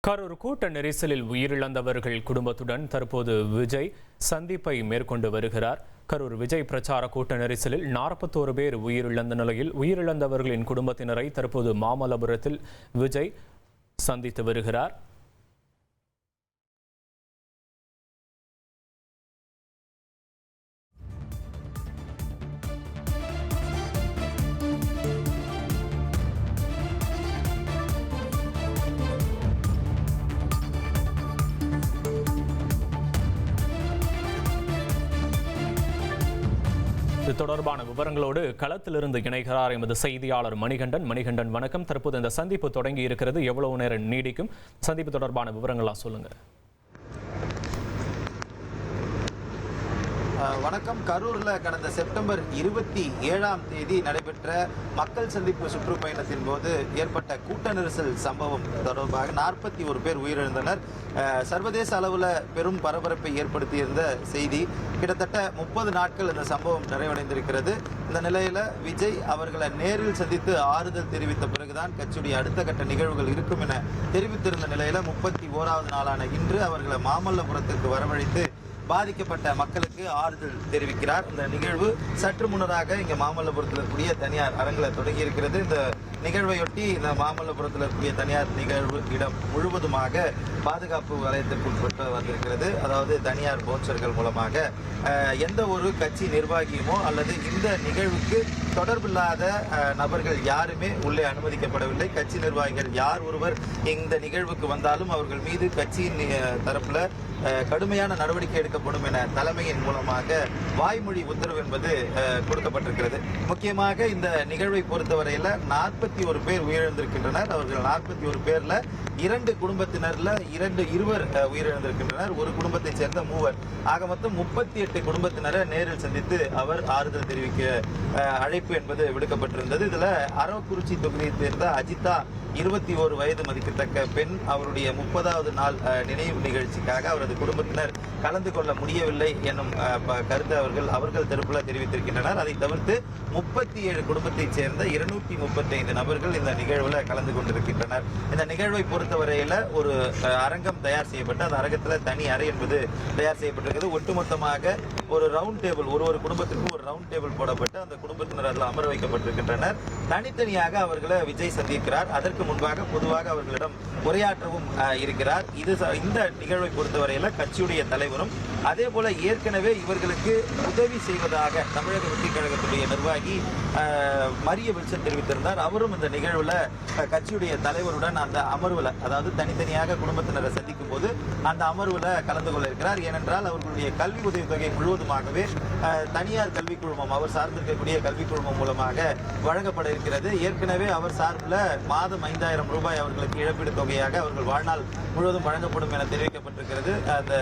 கரூர் கூட்ட நெரிசலில் உயிரிழந்தவர்கள் குடும்பத்துடன் தற்போது விஜய் சந்திப்பை மேற்கொண்டு வருகிறார். கரூர் விஜய் பிரச்சார கூட்ட நெரிசலில் 41 பேர் உயிரிழந்த நிலையில் உயிரிழந்தவர்களின் குடும்பத்தினரை தற்போது மாமல்லபுரத்தில் விஜய் சந்தித்து வருகிறார். இது தொடர்பான விவரங்களோடு களத்திலிருந்து இணைகிறார் எமது செய்தியாளர் மணிகண்டன். வணக்கம். தற்போது இந்த சந்திப்பு தொடங்கி இருக்கிறது, எவ்வளவு நேரம் நீடிக்கும்? சந்திப்பு தொடர்பான விவரங்கள்லாம் சொல்லுங்க. வணக்கம். கரூரில் கடந்த செப்டம்பர் 27ஆம் தேதி நடைபெற்ற மக்கள் சந்திப்பு சுற்றுப்பயணத்தின் போது ஏற்பட்ட கூட்ட நெரிசல் சம்பவம் தொடர்பாக 41 பேர் உயிரிழந்தனர். சர்வதேச அளவில் பெரும் பரபரப்பை ஏற்படுத்தியிருந்த செய்தி. கிட்டத்தட்ட 30 நாட்கள் இந்த சம்பவம் நிறைவடைந்திருக்கிறது. இந்த நிலையில் விஜய் அவர்களை நேரில் சந்தித்து ஆறுதல் தெரிவித்த பிறகுதான் கட்சியுடைய அடுத்த கட்ட நிகழ்வுகள் இருக்கும் என தெரிவித்திருந்த நிலையில் 31வது நாளான இன்று அவர்களை மாமல்லபுரத்திற்கு வரவழைத்து பாதிக்கப்பட்ட மக்களுக்கு ஆறுதல் தெரிவிக்கிறார். இந்த நிகழ்வு சற்று முன்னதாக இங்கே மாமல்லபுரத்தில் இருக்கக்கூடிய தனியார் அரங்கில் தொடங்கி இருக்கிறது. இந்த நிகழ்வையொட்டி இந்த மாமல்லபுரத்தில் இருக்கக்கூடிய தனியார் நிகழ்வு இடம் முழுவதுமாக பாதுகாப்பு வலயத்திற்குட்பட்டு வந்திருக்கிறது. அதாவது தனியார் பவுன்சர்கள் மூலமாக எந்த ஒரு கட்சி நிர்வாகியுமோ அல்லது இந்த நிகழ்வுக்கு தொடர்பில்லாத நபர்கள் யாருமே உள்ளே அனுமதிக்கப்படவில்லை. கட்சி நிர்வாகிகள் யார் ஒருவர் இந்த நிகழ்வுக்கு வந்தாலும் அவர்கள் மீது கட்சியின் தரப்புல கடுமையான நடவடிக்கை எடுக்கப்படும் என தலைமையின் மூலமாக வாய்மொழி உத்தரவு என்பது கொடுக்கப்பட்டிருக்கிறது. முக்கியமாக இந்த நிகழ்வை பொறுத்தவரையில் 41 பேர் உயிரிழந்திருக்கின்றனர். அவர்கள் 41 பேர்ல 2 குடும்பத்தினர்ல இருவர் உயிரிழந்திருக்கின்றனர். ஒரு குடும்பத்தை சேர்ந்த 3. ஆக மொத்தம் 38 குடும்பத்தினரை நேரில் சந்தித்து அவர் ஆறுதல் தெரிவிக்க அழைப்பு என்பது விடுக்கப்பட்டிருந்தது. இதுல அரவக்குறிச்சி தொகுதியை சேர்ந்த அஜிதா 21 வயது மதிக்கத்தக்க பெண், அவருடைய 30வது நாள் நினைவு நிகழ்ச்சிக்காக அவரது குடும்பத்தினர் கலந்து கொள்ள முடியவில்லை என்னும் கருத்தை அவர்கள் தரப்புல தெரிவித்திருக்கின்றனர். அதை தவிர்த்து 37 குடும்பத்தைச் சேர்ந்த 235 நபர்கள் இந்த நிகழ்வுல கலந்து கொண்டிருக்கின்றனர். இந்த நிகழ்வை பொறுத்தவரையில ஒரு அரங்கம் தயார் செய்யப்பட்டு அந்த அரங்கத்தில் தனி அறை என்பது தயார் செய்யப்பட்டிருக்கிறது. ஒட்டுமொத்தமாக ஒரு ரவுண்ட் டேபிள், ஒரு குடும்பத்திற்கும் ஒரு ரவுண்ட் டேபிள் போடப்பட்டு அந்த குடும்பத்தினர் அதில் அமர வைக்கப்பட்டிருக்கின்றனர். தனித்தனியாக அவர்களை விஜய் சந்திக்கிறார். அதற்கு முன்பாக பொதுவாக அவர்களிடம் உரையாற்றவும் இருக்கிறார். இந்த நிகழ்வை பொறுத்தவரையில கட்சியுடைய தலைவரும் அதே போல ஏற்கனவே இவர்களுக்கு உதவி செய்வதாக தமிழக வெற்றி கழகத்துடைய நிர்வாகி மரிய வில்சன் தெரிவித்திருந்தார். அவரும் இந்த நிகழ்வுல கட்சியுடைய தலைவருடன் அந்த அமர்வுல, அதாவது தனித்தனியாக குடும்பத்தினரை சந்திக்கும் போது அந்த அமர்வுல கலந்து கொள்ள இருக்கிறார். ஏனென்றால் அவர்களுடைய கல்வி உதவித்தொகை முழுவதுமாகவே தனியார் கல்விக் குழுமம், அவர் சார்ந்திருக்கக்கூடிய கல்விக் குழுமம் மூலமாக வழங்கப்பட இருக்கிறது. ஏற்கனவே அவர் சார்பில் மாதம் 5000 ரூபாய் அவர்களுக்கு இழப்பீடு தொகையாக அவர்கள் வாழ்நாள் முழுவதும் வழங்கப்படும் என தெரிவிக்கப்பட்டிருக்கிறது. அந்த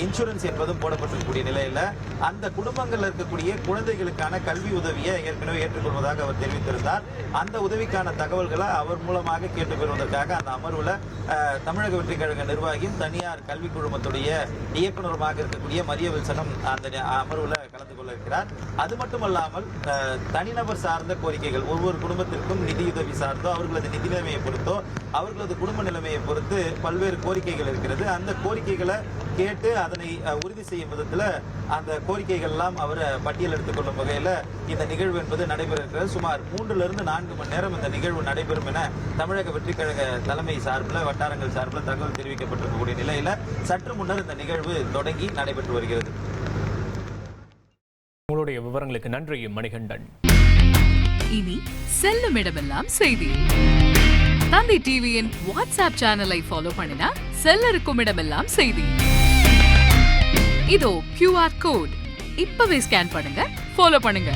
இன்சூரன்ஸ் என்பதும் போடப்பட்டிருக்கக்கூடிய நிலையில அந்த குடும்பங்கள் இருக்கக்கூடிய குழந்தைகளுக்கான கல்வி உதவியை ஏற்கனவே ஏற்றுக்கொள்வதாக அவர் தெரிவித்திருந்தார். அந்த உதவிக்கான தகவல்களை அவர் மூலமாக கேட்டுக்கொள்வதற்காக அந்த அமர்வுல தமிழக வெற்றி கழக நிர்வாகியும் தனியார் கல்வி குழுமத்துடைய இயக்குநருமாக இருக்கக்கூடிய மரிய வில்சனும் அந்த அமர்வுல கலந்து கொள்ள இருக்கிறார். அது மட்டுமல்லாமல் தனிநபர் சார்ந்த கோரிக்கைகள், ஒவ்வொரு குடும்பத்திற்கும் நிதியுதவி சார்ந்தோ அவர்களது நிதி நிலைமையை பொறுத்தோ அவர்களது குடும்ப நிலைமையை பொறுத்து பல்வேறு கோரிக்கைகள் இருக்கிறது. அந்த கோரிக்கைகளை கேட்டு அதனை உறுதி செய்யும் விதத்தில் அந்த கோரிக்கைகள் எல்லாம் அவர் பட்டியல் எடுத்துக் கொள்ளும் வகையில் இந்த நிகழ்வு என்பது நடைபெற இருக்கிறது. சுமார் 3 to 4 மணி நேரம் இந்த நிகழ்வு நடைபெறும் என தமிழக வெற்றி கழக தலைமை சார்பில், வட்டாரங்கள் சார்பில் தகவல் தெரிவிக்கப்பட்டிருக்கக்கூடிய நிலையில சற்று முன்னர் இந்த நிகழ்வு தொடங்கி நடைபெற்று வருகிறது. உங்களுடைய விவரங்களுக்கு நன்றி மணிகண்டன். இனி செல்லும் இடமெல்லாம் செய்தி. தந்தி டிவியின் வாட்ஸ்அப் சேனலை ஃபாலோ பண்ணினா செல்லருக்கும் இடமெல்லாம் செய்தி. இதோ QR கோட் இப்பவே ஸ்கேன் பண்ணுங்க, ஃபாலோ பண்ணுங்க.